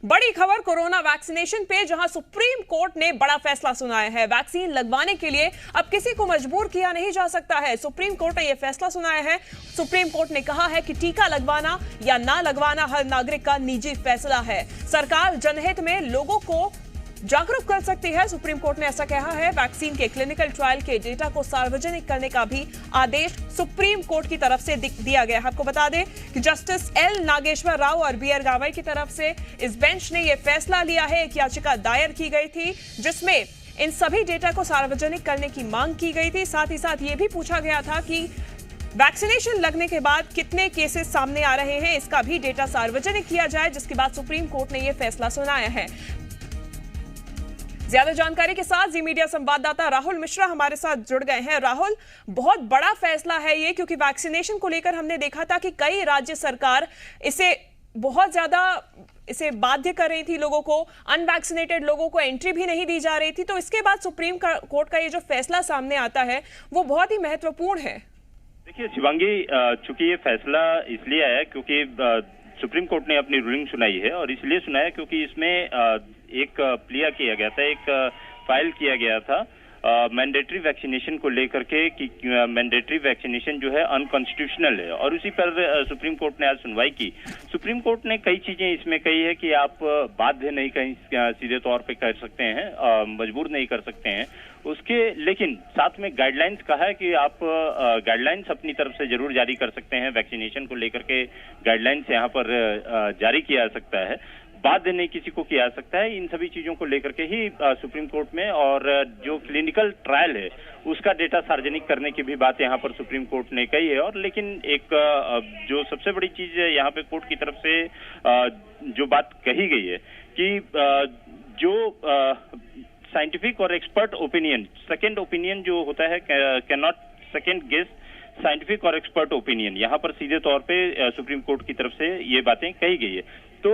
बड़ी खबर corona vaccination पे, जहां सुप्रीम कोर्ट ने बड़ा फैसला सुनाया है। वैक्सीन लगवाने के लिए अब किसी को मजबूर किया नहीं जा सकता है। सुप्रीम कोर्ट ने यह फैसला सुनाया है। सुप्रीम कोर्ट ने कहा है कि टीका लगवाना या ना लगवाना हर नागरिक का निजी फैसला है। सरकार जनहित में लोगों को जागरूक कर सकती है, सुप्रीम कोर्ट ने ऐसा कहा है। वैक्सीन के क्लिनिकल ट्रायल के डेटा को सार्वजनिक करने का भी आदेश सुप्रीम कोर्ट की तरफ से दिया गया है। आपको बता दें कि जस्टिस एल नागेश्वर राव और बीआर गवई की तरफ से इस बेंच ने यह फैसला लिया है। एक याचिका दायर की गई थी जिसमें इन सभी डेटा को सार्वजनिक करने की मांग की गई थी। साथ ही साथ ये भी पूछा गया था कि वैक्सीनेशन लगने के बाद कितने केसेस सामने आ रहे हैं, इसका भी डेटा सार्वजनिक किया जाए, जिसके बाद सुप्रीम कोर्ट ने यह फैसला सुनाया है। ज्यादा जानकारी के साथ जी मीडिया संवाददाता राहुल मिश्रा हमारे साथ जुड़ गए हैं। राहुल, बहुत बड़ा फैसला है ये, क्योंकि वैक्सीनेशन को लेकर हमने देखा था कि कई राज्य सरकार इसे बहुत ज्यादा बाध्य कर रही थी, लोगों को, अनवैक्सीनेटेड लोगों को एंट्री भी नहीं दी जा रही थी। तो इसके बाद सुप्रीम कोर्ट का ये जो फैसला सामने आता है वो बहुत ही महत्वपूर्ण है। देखिए शिवांगी, चूंकि ये फैसला इसलिए आया क्योंकि सुप्रीम कोर्ट ने अपनी रूलिंग सुनाई है, और इसलिए सुनाया क्योंकि इसमें एक प्लिया किया गया था, एक फाइल किया गया था मैंडेटरी वैक्सीनेशन को लेकर के कि मैंडेटरी वैक्सीनेशन जो है अनकॉन्स्टिट्यूशनल है, और उसी पर सुप्रीम कोर्ट ने आज सुनवाई की। सुप्रीम कोर्ट ने कई चीजें इसमें कही है कि आप बाध्य नहीं कहीं सीधे तौर पे कर सकते हैं, मजबूर नहीं कर सकते हैं उसके, लेकिन साथ में गाइडलाइंस कहा है कि आप गाइडलाइंस अपनी तरफ से जरूर जारी कर सकते हैं। वैक्सीनेशन को लेकर के गाइडलाइंस यहाँ पर जारी किया जा सकता है, बाध्य नहीं किसी को किया जा सकता है। इन सभी चीजों को लेकर के ही सुप्रीम कोर्ट में, और जो क्लिनिकल ट्रायल है उसका डेटा सार्वजनिक करने की भी बात यहाँ पर सुप्रीम कोर्ट ने कही है। और लेकिन एक जो सबसे बड़ी चीज यहाँ पे कोर्ट की तरफ से जो बात कही गई है कि जो साइंटिफिक और एक्सपर्ट ओपिनियन, सेकेंड ओपिनियन जो होता है, can not second guess scientific और एक्सपर्ट ओपिनियन, यहाँ पर सीधे तौर पे सुप्रीम कोर्ट की तरफ से ये बातें कही गई है। तो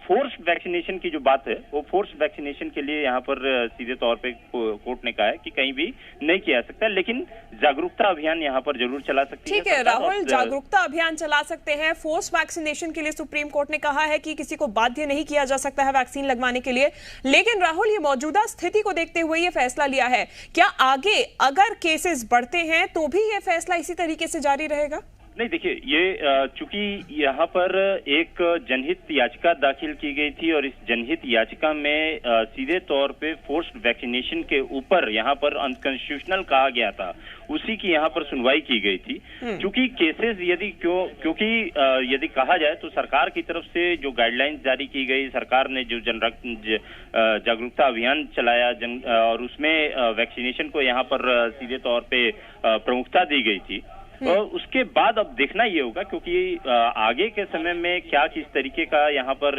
फोर्स वैक्सीनेशन की जो बात है वो फोर्स वैक्सीनेशन के लिए यहाँ पर सीधे तौर पे कोर्ट ने कहा है कि कहीं भी नहीं किया सकता, लेकिन जागरूकता अभियान यहाँ पर जरूर चला सकती है। ठीक है राहुल, जागरूकता अभियान चला सकते हैं। फोर्स वैक्सीनेशन के लिए सुप्रीम कोर्ट ने कहा है कि किसी को बाध्य नहीं किया जा सकता है वैक्सीन लगवाने के लिए, लेकिन राहुल, ये मौजूदा स्थिति को देखते हुए ये फैसला लिया है, क्या आगे अगर केसेस बढ़ते हैं तो भी ये फैसला इसी तरीके से जारी रहेगा? नहीं, देखिए, ये चूंकि यहाँ पर एक जनहित याचिका दाखिल की गई थी, और इस जनहित याचिका में सीधे तौर पे फोर्स्ड वैक्सीनेशन के ऊपर यहाँ पर अनकॉन्स्टिट्यूशनल कहा गया था, उसी की यहाँ पर सुनवाई की गई थी। चूंकि केसेस क्योंकि यदि कहा जाए तो सरकार की तरफ से जो गाइडलाइंस जारी की गई, सरकार ने जो जागरूकता अभियान चलाया और उसमें वैक्सीनेशन को यहाँ पर सीधे तौर पे प्रमुखता दी गई थी, और उसके बाद अब देखना ये होगा, क्योंकि आगे के समय में क्या किस तरीके का यहाँ पर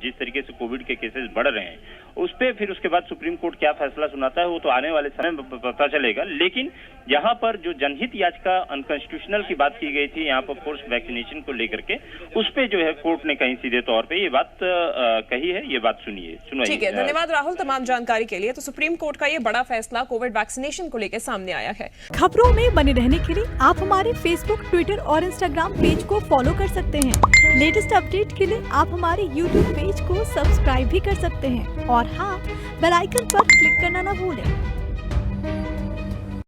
जिस तरीके से कोविड के केसेस बढ़ रहे हैं उस पे फिर उसके बाद सुप्रीम कोर्ट क्या फैसला सुनाता है वो तो आने वाले समय में पता चलेगा। लेकिन यहाँ पर जो जनहित याचिका अनकॉन्स्टिट्यूशनल की बात की गई थी यहाँ पर फोर्स वैक्सीनेशन को लेकर के, उस पे जो है कोर्ट ने कहीं सीधे तौर पे ये बात कही है, ये बात सुनिए। ठीक है, धन्यवाद राहुल तमाम जानकारी के लिए। तो सुप्रीम कोर्ट का ये बड़ा फैसला कोविड वैक्सीनेशन को लेकर सामने आया है। खबरों में बने रहने के लिए आप हमारे फेसबुक, ट्विटर और इंस्टाग्राम पेज को फॉलो कर सकते हैं। लेटेस्ट अपडेट के लिए आप हमारे यूट्यूब पेज को सब्सक्राइब भी कर सकते हैं, और हाँ, बेल आइकन पर क्लिक करना ना भूलें।